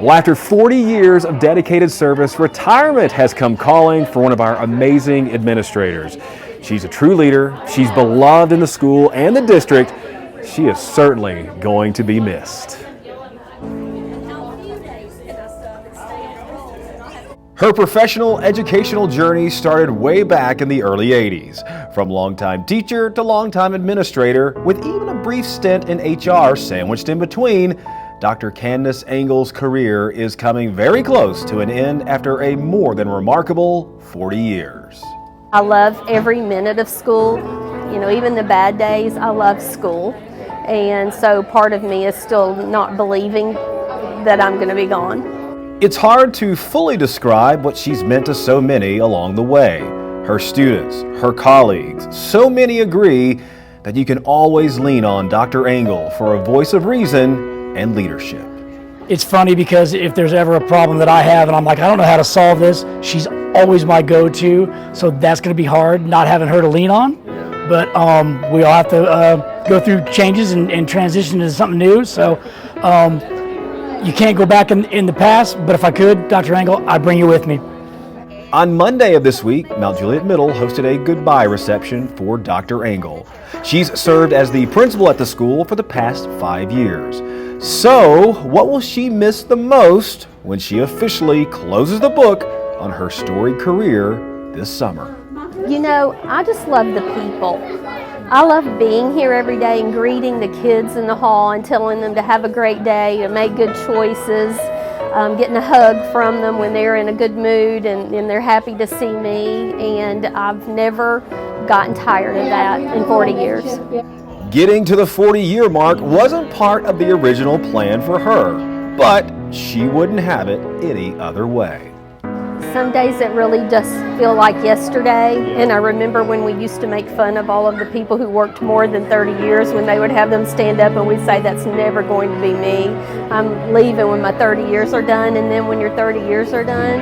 Well, after 40 years of dedicated service, retirement has come calling for one of our amazing administrators. She's a true leader, she's beloved in the school and the district. She is certainly going to be missed. Her professional educational journey started way back in the early 80s, from longtime teacher to longtime administrator, with even a brief stint in HR sandwiched in between. Dr. Candis Angle's career is coming very close to an end after a more than remarkable 40 years. I love every minute of school. You know, even the bad days, I love school. And so part of me is still not believing that I'm going to be gone. It's hard to fully describe what she's meant to so many along the way. Her students, her colleagues, so many agree that you can always lean on Dr. Angle for a voice of reason and leadership. It's funny because if there's ever a problem that I have and I'm like, I don't know how to solve this, she's always my go-to. So that's going to be hard, not having her to lean on. But we all have to go through changes and transition into something new. So you can't go back in the past, but if I could, Dr. Angle, I'd bring you with me. On Monday of this week, Mount Juliet Middle hosted a goodbye reception for Dr. Angle. She's served as the principal at the school for the past 5 years. So, what will she miss the most when she officially closes the book on her storied career this summer? You know, I just love the people. I love being here every day and greeting the kids in the hall and telling them to have a great day, to make good choices, getting a hug from them when they're in a good mood and they're happy to see me. And I've never gotten tired of that in 40 years. Getting to the 40-year mark wasn't part of the original plan for her, but she wouldn't have it any other way. Some days it really does feel like yesterday, and I remember when we used to make fun of all of the people who worked more than 30 years when they would have them stand up and we'd say, that's never going to be me. I'm leaving when my 30 years are done, and then when your 30 years are done,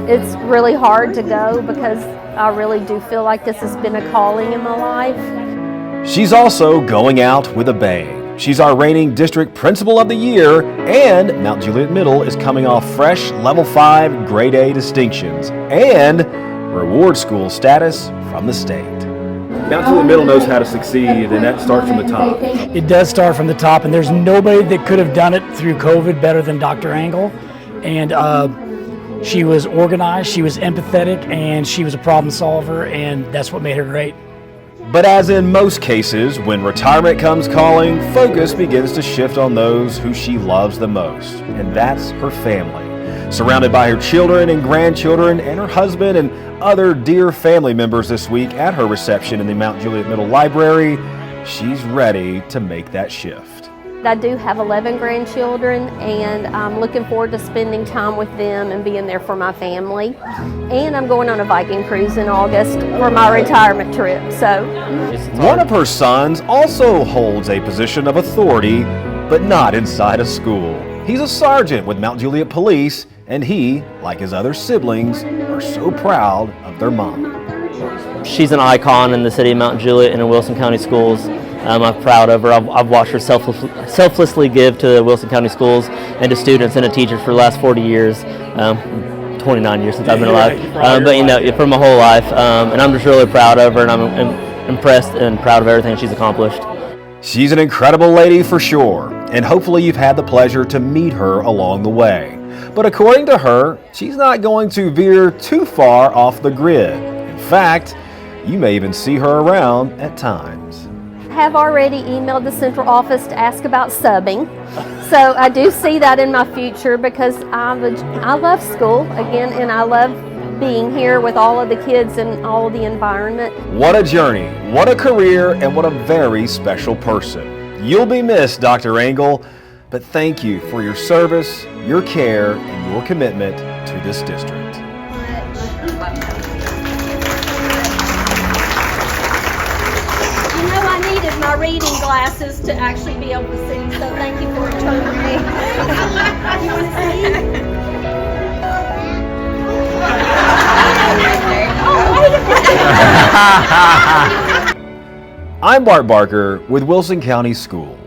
it's really hard to go because I really do feel like this has been a calling in my life. She's also going out with a bang. She's our reigning District Principal of the Year, and Mount Juliet Middle is coming off fresh Level 5 Grade A distinctions and reward school status from the state. Mount Juliet Middle knows how to succeed, and that starts from the top. It does start from the top, and there's nobody that could have done it through COVID better than Dr. Angle. And she was organized, she was empathetic, and she was a problem solver, and that's what made her great. But as in most cases, when retirement comes calling, focus begins to shift on those who she loves the most, and that's her family. Surrounded by her children and grandchildren and her husband and other dear family members this week at her reception in the Mount Juliet Middle Library, she's ready to make that shift. I do have 11 grandchildren, and I'm looking forward to spending time with them and being there for my family. And I'm going on a Viking cruise in August for my retirement trip. So, one of her sons also holds a position of authority, but not inside a school. He's a sergeant with Mount Juliet Police, and he, like his other siblings, are so proud of their mom. She's an icon in the city of Mount Juliet and in Wilson County Schools. I'm proud of her. I've watched her selflessly give to the Wilson County Schools and to students and to teachers for the last 40 years. 29 years since I've been alive, but you know, for my whole life, and I'm just really proud of her, and I'm impressed and proud of everything she's accomplished. She's an incredible lady for sure, and hopefully you've had the pleasure to meet her along the way. But according to her, she's not going to veer too far off the grid. In fact, you may even see her around at times. I have already emailed the central office to ask about subbing. So I do see that in my future because I love school, again, and I love being here with all of the kids and all of the environment. What a journey, what a career, and what a very special person. You'll be missed, Dr. Angle, but thank you for your service, your care, and your commitment to this district. My reading glasses to actually be able to see, so thank you for returning me. You want to see? I'm Bart Barker with Wilson County Schools.